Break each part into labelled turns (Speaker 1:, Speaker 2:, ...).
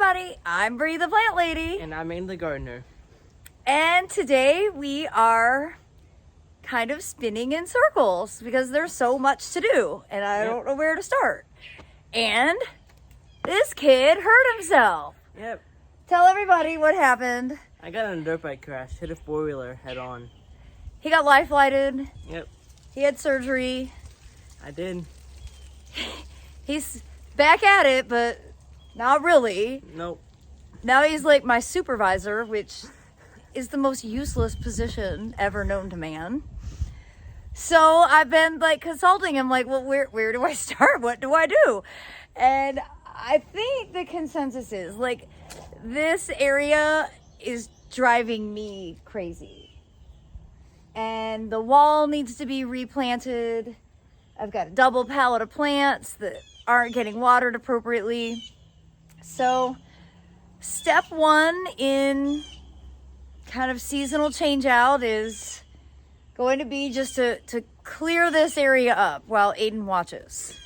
Speaker 1: everybody, I'm Bree the Plant Lady.
Speaker 2: And I'm Aiden the Gardener.
Speaker 1: And today we are kind of spinning in circles because there's so much to do and I don't know where to start. And this kid hurt himself.
Speaker 2: Yep.
Speaker 1: Tell everybody what happened.
Speaker 2: I got in a dirt bike crash, hit a four-wheeler head on.
Speaker 1: He got life flighted.
Speaker 2: Yep.
Speaker 1: He had surgery.
Speaker 2: I did.
Speaker 1: He's back at it, but not really.
Speaker 2: Nope.
Speaker 1: Now he's like my supervisor, which is the most useless position ever known to man. So I've been like consulting him, like, well, where do I start? What do I do? And I think the consensus is like this area is driving me crazy. And the wall needs to be replanted. I've got a double pallet of plants that aren't getting watered appropriately. So step one in kind of seasonal change out is going to be just to clear this area up while Aiden watches,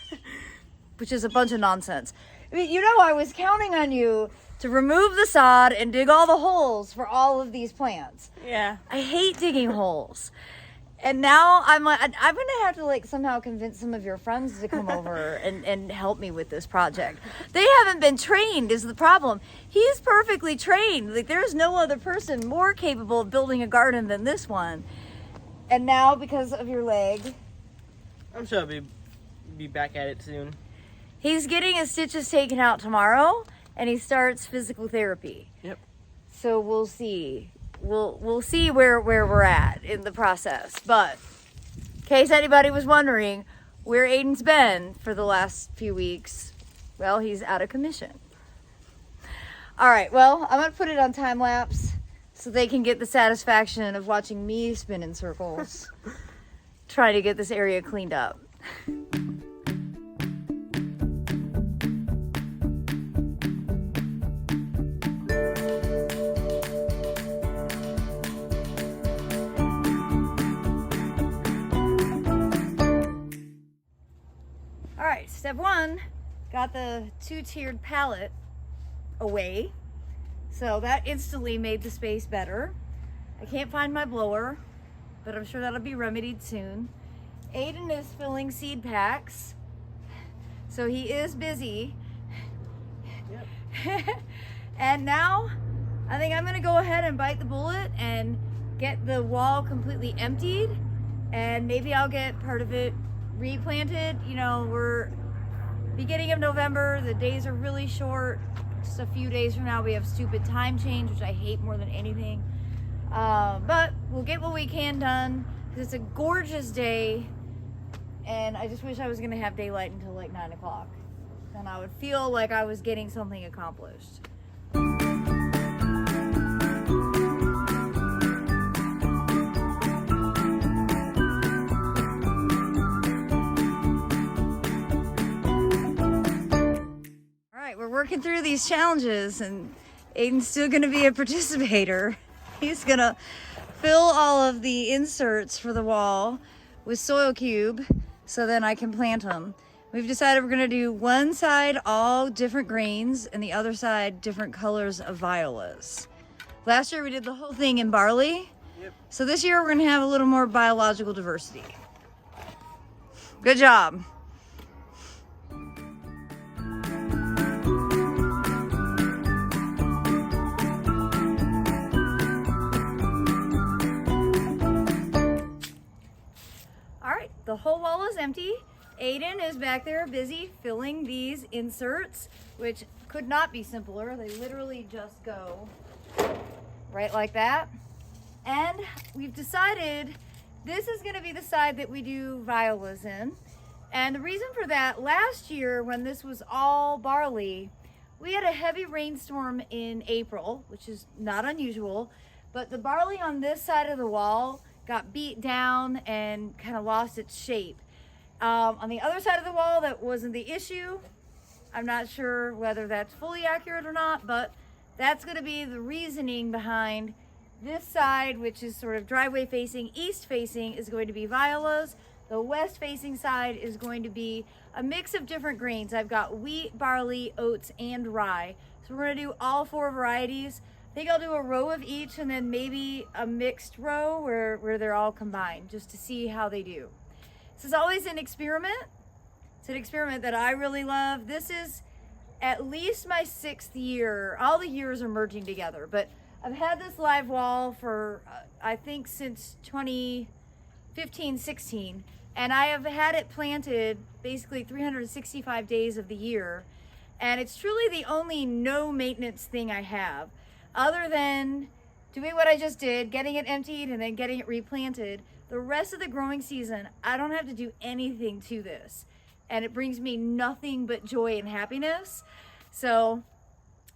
Speaker 1: which is a bunch of nonsense. I mean, you know, I was counting on you to remove the sod and dig all the holes for all of these plants.
Speaker 2: Yeah.
Speaker 1: I hate digging holes. And now I'm like, I'm going to have to like somehow convince some of your friends to come over and help me with this project. They haven't been trained is the problem. He's perfectly trained. Like there's no other person more capable of building a garden than this one. And now because of your leg,
Speaker 2: I'm sure I'll be back at it soon.
Speaker 1: he's getting his stitches taken out tomorrow and he starts physical therapy.
Speaker 2: Yep.
Speaker 1: So we'll see. We'll see where we're at in the process. But in case anybody was wondering where Aiden's been for the last few weeks, well, he's out of commission. All right, well, I'm gonna put it on time lapse so they can get the satisfaction of watching me spin in circles, trying to get this area cleaned up. All right, step one, got the two-tiered pallet away. So that instantly made the space better. I can't find my blower, but I'm sure that'll be remedied soon. Aiden is filling seed packs, so he is busy.
Speaker 2: Yep.
Speaker 1: And now I think I'm gonna go ahead and bite the bullet and get the wall completely emptied, and maybe I'll get part of it replanted. You know, we're beginning of November, the days are really short. Just a few days from now we have stupid time change, which I hate more than anything. But we'll get what we can done because it's a gorgeous day and I just wish I was gonna have daylight until like 9 o'clock. Then I would feel like I was getting something accomplished. We're working through these challenges and Aiden's still going to be a participator. He's going to fill all of the inserts for the wall with soil cube so then I can plant them. We've decided we're going to do one side all different grains and the other side different colors of violas. Last year we did the whole thing in barley.
Speaker 2: Yep. So
Speaker 1: this year we're going to have a little more biological diversity. Good job. The whole wall is empty. Aiden is back there busy filling these inserts, which could not be simpler. They literally just go right like that. And we've decided this is going to be the side that we do violas in. And the reason for that, last year when this was all barley, we had a heavy rainstorm in April, which is not unusual, but the barley on this side of the wall got beat down and kind of lost its shape. On the other side of the wall, that wasn't the issue. I'm not sure whether that's fully accurate or not, but that's going to be the reasoning behind this side, which is sort of driveway facing, east facing, is going to be violas. The west facing side is going to be a mix of different grains. I've got wheat, barley, oats, and rye. So we're gonna do all 4 varieties. I think I'll do a row of each and then maybe a mixed row where they're all combined just to see how they do. This is always an experiment. It's an experiment that I really love. This is at least my 6th year. All the years are merging together, but I've had this live wall for I think since 2015, 16, and I have had it planted basically 365 days of the year, and it's truly the only no maintenance thing I have, other than doing what I just did, getting it emptied and then getting it replanted. The rest of the growing season, I don't have to do anything to this, and it brings me nothing but joy and happiness. So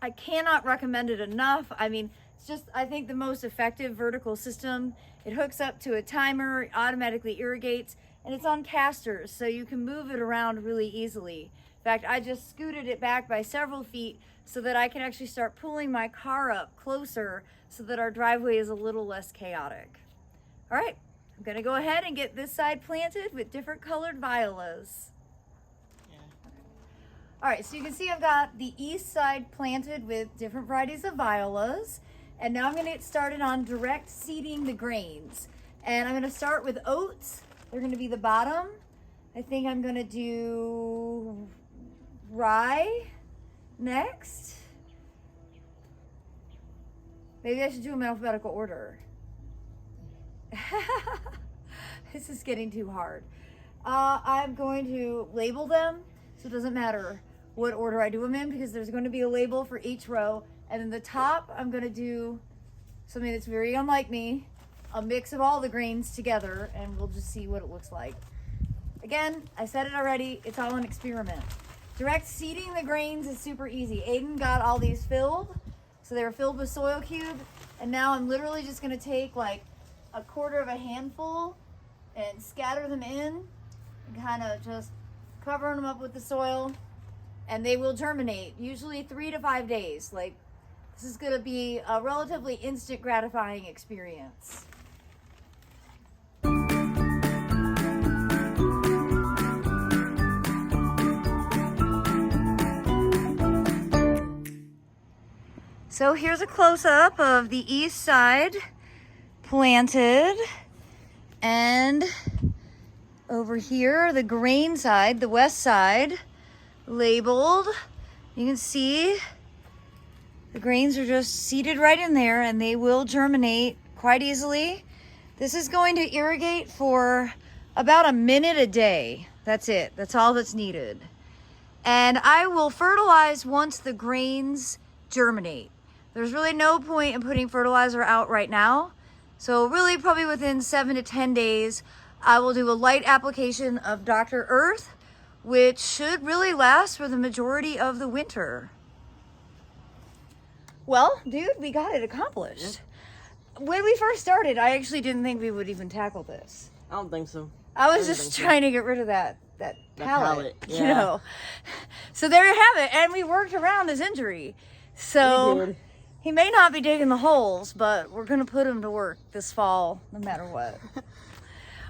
Speaker 1: I cannot recommend it enough. I mean, it's just, I think, the most effective vertical system. It hooks up to a timer, it automatically irrigates, and it's on casters, so you can move it around really easily. In fact, I just scooted it back by several feet so that I can actually start pulling my car up closer so that our driveway is a little less chaotic. All right, I'm gonna go ahead and get this side planted with different colored violas. All right, so you can see I've got the east side planted with different varieties of violas. And now I'm gonna get started on direct seeding the grains. And I'm gonna start with oats. They're gonna be the bottom. I think I'm gonna do rye next. Maybe I should do them in alphabetical order. This is getting too hard. I'm going to label them, so it doesn't matter what order I do them in, because there's going to be a label for each row. And then the top, I'm going to do something that's very unlike me, a mix of all the grains together, and we'll just see what it looks like. Again, I said it already, it's all an experiment. Direct seeding the grains is super easy. Aiden got all these filled, so they were filled with soil cube, and now I'm literally just going to take like a quarter of a handful and scatter them in and kind of just cover them up with the soil, and they will germinate, usually 3 to 5 days. Like, this is gonna be a relatively instant gratifying experience. So here's a close-up of the east side planted, and over here, the grain side, the west side, labeled. You can see the grains are just seeded right in there, and they will germinate quite easily. This is going to irrigate for about a minute a day. That's it. That's all that's needed. And I will fertilize once the grains germinate. There's really no point in putting fertilizer out right now. So really probably within 7 to 10 days, I will do a light application of Dr. Earth, which should really last for the majority of the winter. Well, dude, we got it accomplished. Yep. When we first started, I actually didn't think we would even tackle this.
Speaker 2: I don't think so.
Speaker 1: I was just trying to get rid of that pallet,
Speaker 2: yeah.
Speaker 1: you know. So there you have it, and we worked around his injury. So he may not be digging the holes, but we're gonna put him to work this fall, no matter what.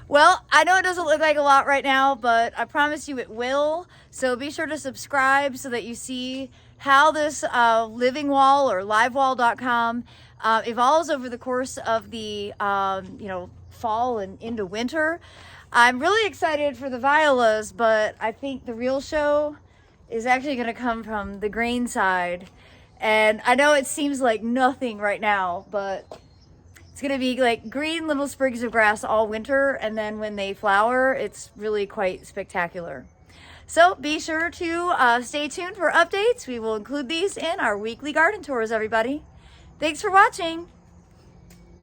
Speaker 1: Well, I know it doesn't look like a lot right now, but I promise you it will. So be sure to subscribe so that you see how this living wall, or livewall.com, evolves over the course of the fall and into winter. I'm really excited for the violas, but I think the real show is actually going to come from the grain side. And I know it seems like nothing right now, but it's going to be like green little sprigs of grass all winter, and then when they flower, it's really quite spectacular. So be sure to stay tuned for updates. We will include these in our weekly garden tours, everybody. Thanks for watching.